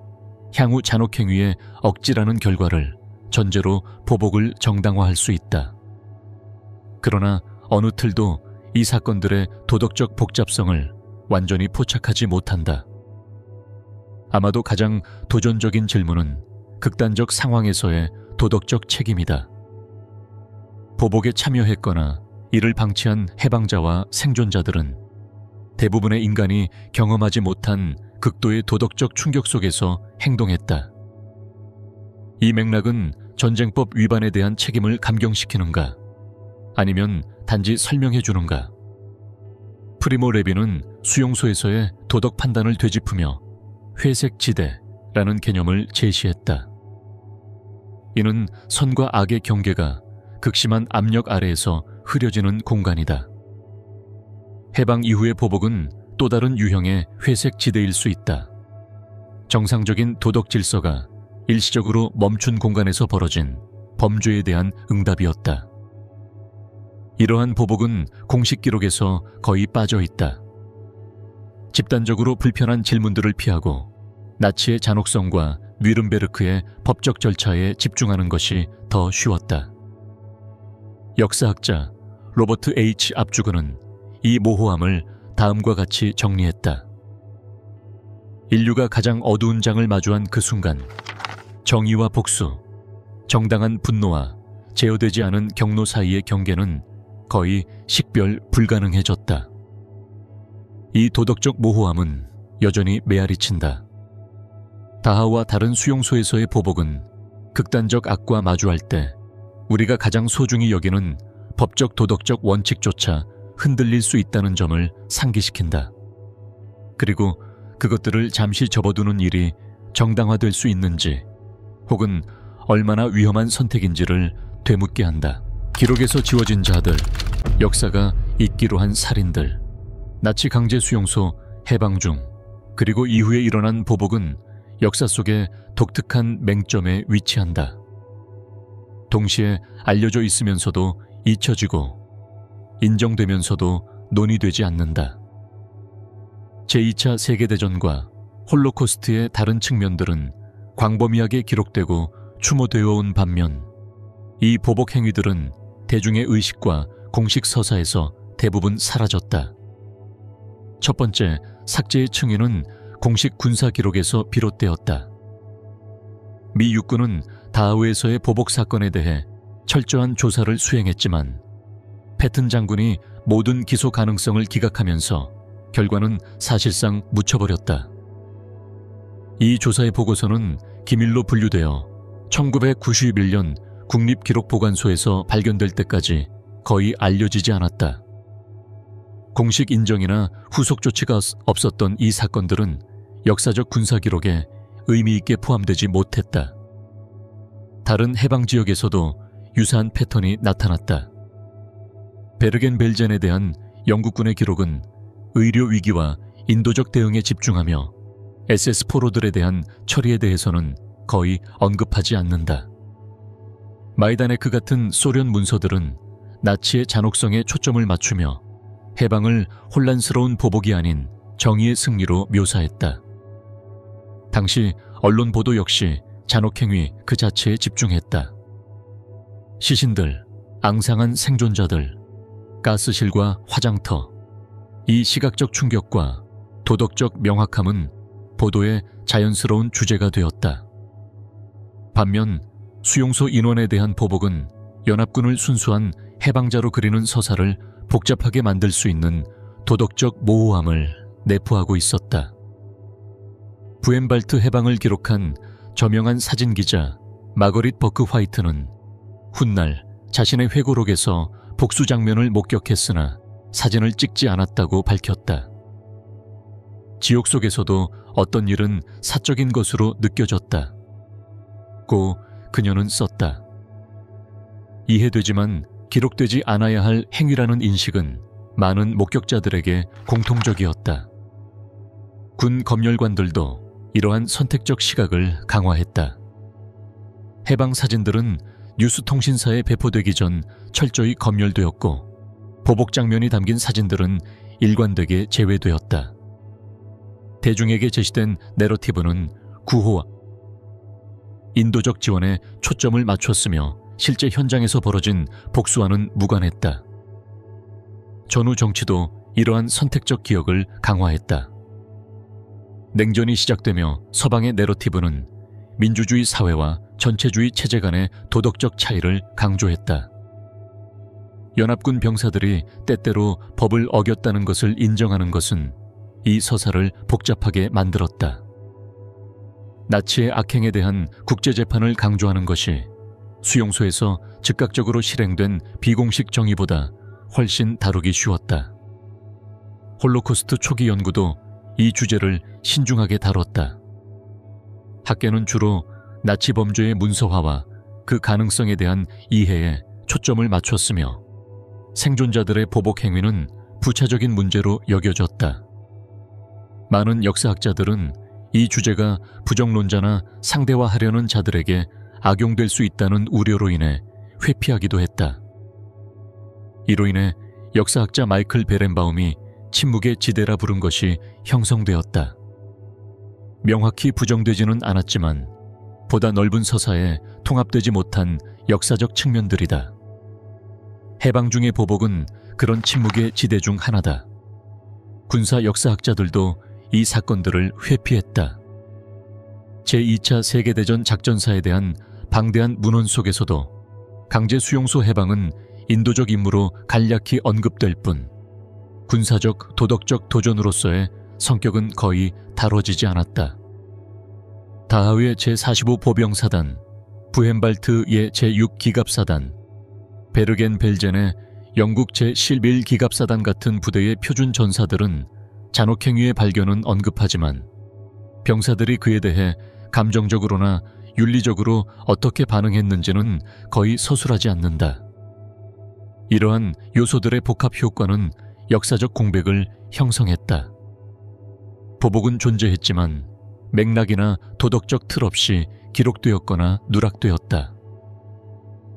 향후 잔혹행위의 억지라는 결과를 전제로 보복을 정당화할 수 있다. 그러나 어느 틀도 이 사건들의 도덕적 복잡성을 완전히 포착하지 못한다. 아마도 가장 도전적인 질문은 극단적 상황에서의 도덕적 책임이다. 보복에 참여했거나 이를 방치한 해방자와 생존자들은 대부분의 인간이 경험하지 못한 극도의 도덕적 충격 속에서 행동했다. 이 맥락은 전쟁법 위반에 대한 책임을 감경시키는가? 아니면 단지 설명해 주는가? 프리모 레비는 수용소에서의 도덕 판단을 되짚으며 회색 지대라는 개념을 제시했다. 이는 선과 악의 경계가 극심한 압력 아래에서 흐려지는 공간이다. 해방 이후의 보복은 또 다른 유형의 회색 지대일 수 있다. 정상적인 도덕 질서가 일시적으로 멈춘 공간에서 벌어진 범죄에 대한 응답이었다. 이러한 보복은 공식 기록에서 거의 빠져 있다. 집단적으로 불편한 질문들을 피하고 나치의 잔혹성과 뉘른베르크의 법적 절차에 집중하는 것이 더 쉬웠다. 역사학자 로버트 H. 압주거는 이 모호함을 다음과 같이 정리했다. 인류가 가장 어두운 장을 마주한 그 순간, 정의와 복수, 정당한 분노와 제어되지 않은 경로 사이의 경계는 거의 식별 불가능해졌다. 이 도덕적 모호함은 여전히 메아리친다. 다하와 다른 수용소에서의 보복은 극단적 악과 마주할 때 우리가 가장 소중히 여기는 법적 도덕적 원칙조차 흔들릴 수 있다는 점을 상기시킨다. 그리고 그것들을 잠시 접어두는 일이 정당화될 수 있는지 혹은 얼마나 위험한 선택인지를 되묻게 한다. 기록에서 지워진 자들, 역사가 잊기로 한 살인들, 나치 강제 수용소 해방 중, 그리고 이후에 일어난 보복은 역사 속에 독특한 맹점에 위치한다. 동시에 알려져 있으면서도 잊혀지고 인정되면서도 논의되지 않는다. 제2차 세계대전과 홀로코스트의 다른 측면들은 광범위하게 기록되고 추모되어 온 반면 이 보복 행위들은 대중의 의식과 공식 서사에서 대부분 사라졌다. 첫 번째, 삭제의 층위는 공식 군사 기록에서 비롯되었다. 미 육군은 다하우에서의 보복 사건에 대해 철저한 조사를 수행했지만 패튼 장군이 모든 기소 가능성을 기각하면서 결과는 사실상 묻혀버렸다. 이 조사의 보고서는 기밀로 분류되어 1991년 국립기록보관소에서 발견될 때까지 거의 알려지지 않았다. 공식 인정이나 후속 조치가 없었던 이 사건들은 역사적 군사 기록에 의미 있게 포함되지 못했다. 다른 해방 지역에서도 유사한 패턴이 나타났다. 베르겐-벨젠에 대한 영국군의 기록은 의료 위기와 인도적 대응에 집중하며 SS 포로들에 대한 처리에 대해서는 거의 언급하지 않는다. 마이다네크 같은 소련 문서들은 나치의 잔혹성에 초점을 맞추며 해방을 혼란스러운 보복이 아닌 정의의 승리로 묘사했다. 당시 언론 보도 역시 잔혹행위 그 자체에 집중했다. 시신들, 앙상한 생존자들, 가스실과 화장터, 이 시각적 충격과 도덕적 명확함은 보도의 자연스러운 주제가 되었다. 반면 수용소 인원에 대한 보복은 연합군을 순수한 해방자로 그리는 서사를 복잡하게 만들 수 있는 도덕적 모호함을 내포하고 있었다. 부엔발트 해방을 기록한 저명한 사진기자 마거릿 버크 화이트는 훗날 자신의 회고록에서 복수 장면을 목격했으나 사진을 찍지 않았다고 밝혔다. 지옥 속에서도 어떤 일은 사적인 것으로 느껴졌다. 고 그녀는 썼다. 이해되지만 기록되지 않아야 할 행위라는 인식은 많은 목격자들에게 공통적이었다. 군 검열관들도 이러한 선택적 시각을 강화했다. 해방 사진들은 뉴스통신사에 배포되기 전 철저히 검열되었고, 보복 장면이 담긴 사진들은 일관되게 제외되었다. 대중에게 제시된 내러티브는 구호와 인도적 지원에 초점을 맞췄으며 실제 현장에서 벌어진 복수와는 무관했다. 전후 정치도 이러한 선택적 기억을 강화했다. 냉전이 시작되며 서방의 내러티브는 민주주의 사회와 전체주의 체제 간의 도덕적 차이를 강조했다. 연합군 병사들이 때때로 법을 어겼다는 것을 인정하는 것은 이 서사를 복잡하게 만들었다. 나치의 악행에 대한 국제재판을 강조하는 것이 수용소에서 즉각적으로 실행된 비공식 정의보다 훨씬 다루기 쉬웠다. 홀로코스트 초기 연구도 이 주제를 신중하게 다뤘다. 학계는 주로 나치 범죄의 문서화와 그 가능성에 대한 이해에 초점을 맞췄으며, 생존자들의 보복 행위는 부차적인 문제로 여겨졌다. 많은 역사학자들은 이 주제가 부정론자나 상대화하려는 자들에게 악용될 수 있다는 우려로 인해 회피하기도 했다. 이로 인해 역사학자 마이클 베렌바움이 침묵의 지대라 부른 것이 형성되었다. 명확히 부정되지는 않았지만 보다 넓은 서사에 통합되지 못한 역사적 측면들이다. 해방 중의 보복은 그런 침묵의 지대 중 하나다. 군사 역사학자들도 이 사건들을 회피했다. 제2차 세계대전 작전사에 대한 방대한 문헌 속에서도 강제 수용소 해방은 인도적 임무로 간략히 언급될 뿐 군사적, 도덕적 도전으로서의 성격은 거의 다뤄지지 않았다. 다하위의 제45 보병사단, 부헨발트의 제6기갑사단, 베르겐 벨젠의 영국 제11 기갑사단 같은 부대의 표준 전사들은 잔혹행위의 발견은 언급하지만 병사들이 그에 대해 감정적으로나 윤리적으로 어떻게 반응했는지는 거의 서술하지 않는다. 이러한 요소들의 복합 효과는 역사적 공백을 형성했다. 보복은 존재했지만 맥락이나 도덕적 틀 없이 기록되었거나 누락되었다.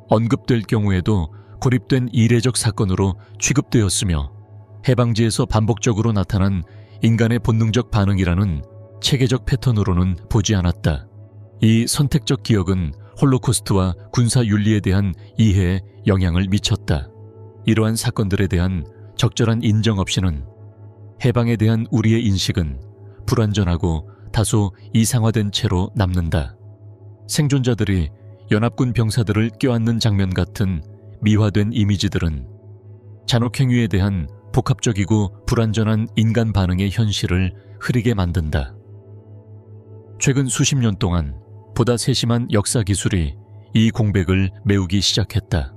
언급될 경우에도 고립된 이례적 사건으로 취급되었으며 해방지에서 반복적으로 나타난 인간의 본능적 반응이라는 체계적 패턴으로는 보지 않았다. 이 선택적 기억은 홀로코스트와 군사윤리에 대한 이해에 영향을 미쳤다. 이러한 사건들에 대한 적절한 인정 없이는 해방에 대한 우리의 인식은 불완전하고 다소 이상화된 채로 남는다. 생존자들이 연합군 병사들을 껴안는 장면 같은 미화된 이미지들은 잔혹행위에 대한 복합적이고 불완전한 인간 반응의 현실을 흐리게 만든다. 최근 수십 년 동안 보다 세심한 역사 기술이 이 공백을 메우기 시작했다.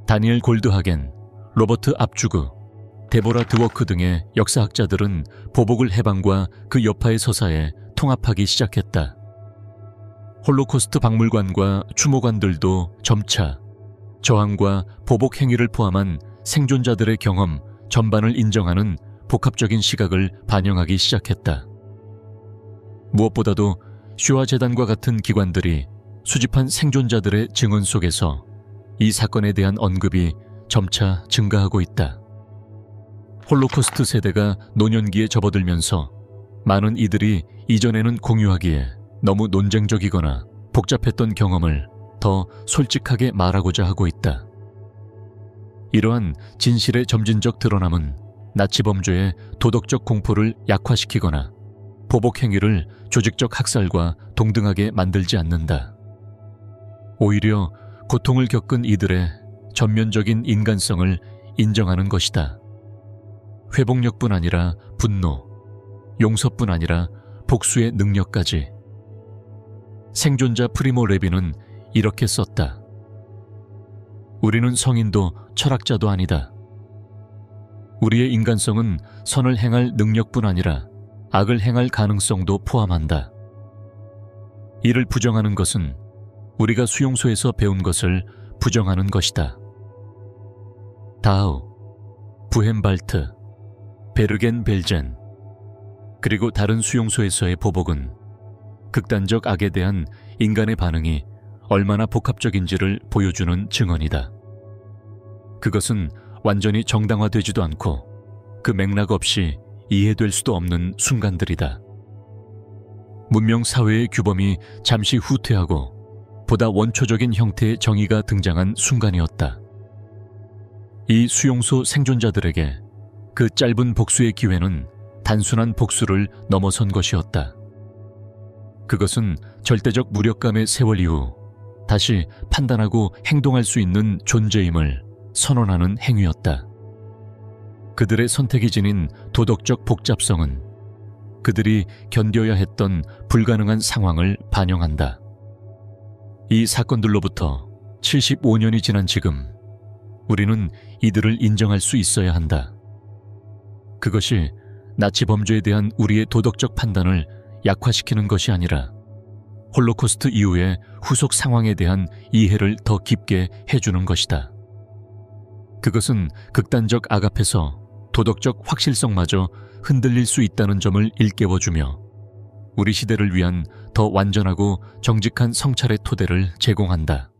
다니엘 골드하겐, 로버트 압주그, 데보라 드워크 등의 역사학자들은 보복을 해방과 그 여파의 서사에 통합하기 시작했다. 홀로코스트 박물관과 추모관들도 점차 저항과 보복 행위를 포함한 생존자들의 경험 전반을 인정하는 복합적인 시각을 반영하기 시작했다. 무엇보다도 슈아 재단과 같은 기관들이 수집한 생존자들의 증언 속에서 이 사건에 대한 언급이 점차 증가하고 있다. 홀로코스트 세대가 노년기에 접어들면서 많은 이들이 이전에는 공유하기에 너무 논쟁적이거나 복잡했던 경험을 더 솔직하게 말하고자 하고 있다. 이러한 진실의 점진적 드러남은 나치 범죄의 도덕적 공포를 약화시키거나 보복 행위를 조직적 학살과 동등하게 만들지 않는다. 오히려 고통을 겪은 이들의 전면적인 인간성을 인정하는 것이다. 회복력뿐 아니라 분노, 용서뿐 아니라 복수의 능력까지. 생존자 프리모 레비는 이렇게 썼다. 우리는 성인도 철학자도 아니다. 우리의 인간성은 선을 행할 능력뿐 아니라 악을 행할 가능성도 포함한다. 이를 부정하는 것은 우리가 수용소에서 배운 것을 부정하는 것이다. 다우, 부헨발트, 베르겐-벨젠, 그리고 다른 수용소에서의 보복은 극단적 악에 대한 인간의 반응이 얼마나 복합적인지를 보여주는 증언이다. 그것은 완전히 정당화되지도 않고 그 맥락 없이 이해될 수도 없는 순간들이다. 문명 사회의 규범이 잠시 후퇴하고 보다 원초적인 형태의 정의가 등장한 순간이었다. 이 수용소 생존자들에게 그 짧은 복수의 기회는 단순한 복수를 넘어선 것이었다. 그것은 절대적 무력감의 세월 이후 다시 판단하고 행동할 수 있는 존재임을 선언하는 행위였다. 그들의 선택이 지닌 도덕적 복잡성은 그들이 견뎌야 했던 불가능한 상황을 반영한다. 이 사건들로부터 75년이 지난 지금 우리는 이들을 인정할 수 있어야 한다. 그것이 나치 범죄에 대한 우리의 도덕적 판단을 약화시키는 것이 아니라 홀로코스트 이후의 후속 상황에 대한 이해를 더 깊게 해주는 것이다. 그것은 극단적 악 앞에서 도덕적 확실성마저 흔들릴 수 있다는 점을 일깨워주며 우리 시대를 위한 더 완전하고 정직한 성찰의 토대를 제공한다.